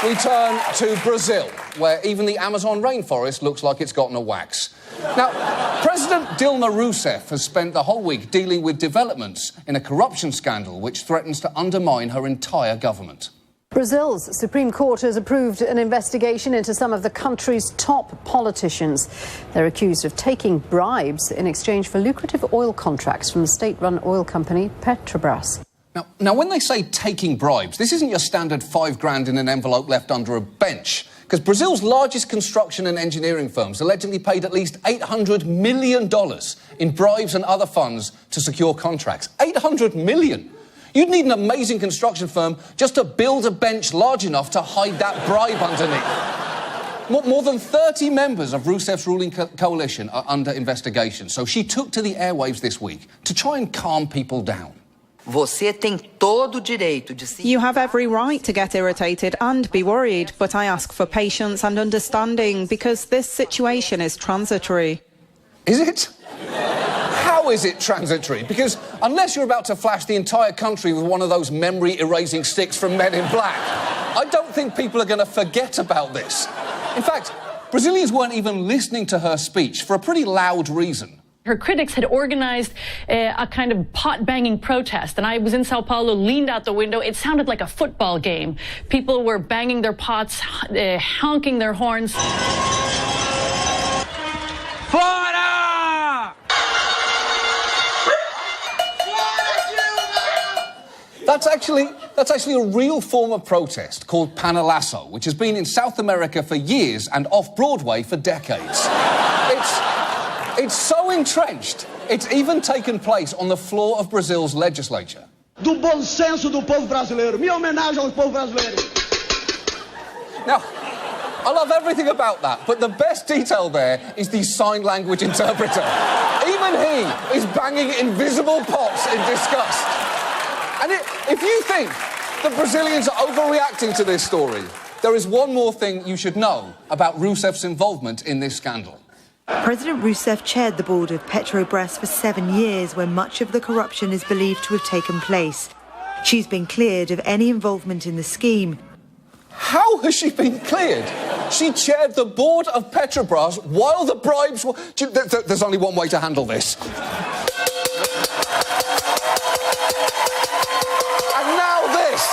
We turn to Brazil, where even the Amazon rainforest looks like it's gotten a wax. Now, President Dilma Rousseff has spent the whole week dealing with developments in a corruption scandal which threatens to undermine her entire government. Brazil's Supreme Court has approved an investigation into some of the country's top politicians. They're accused of taking bribes in exchange for lucrative oil contracts from the state-run oil company Petrobras. Now, when they say taking bribes, this isn't your standard $5,000 in an envelope left under a bench. Because Brazil's largest construction and engineering firms allegedly paid at least $800 million in bribes and other funds to secure contracts. $800 million! You'd need an amazing construction firm just to build a bench large enough to hide that bribe underneath. More than 30 members of Rousseff's ruling coalition are under investigation, so she took to the airwaves this week to try and calm people down. Você tem todo o direito de se... You have every right to get irritated and be worried, but I ask for patience and understanding because this situation is transitory. Is it? How is it transitory? Because unless you're about to flash the entire country with one of those memory-erasing sticks from Men in Black, I don't think people are going to forget about this. In fact, Brazilians weren't even listening to her speech for a pretty loud reason. Her critics had organized a kind of pot-banging protest, and I was in Sao Paulo, leaned out the window. It sounded like a football game. People were banging their pots, honking their horns. Fora! That's actually a real form of protest called panelazo, which has been in South America for years and off-Broadway for decades. It's so entrenched, it's even taken place on the floor of Brazil's legislature. Do bom senso do povo brasileiro. Minha homenagem ao povo brasileiro. Now, I love everything about that, but the best detail there is the sign language interpreter. Even he is banging invisible pots in disgust. And if you think that Brazilians are overreacting to this story, there is one more thing you should know about Rousseff's involvement in this scandal. President Rousseff chaired the board of Petrobras for 7 years when much of the corruption is believed to have taken place. She's been cleared of any involvement in the scheme. How has she been cleared? She chaired the board of Petrobras while the bribes were... There's only one way to handle this. And now this.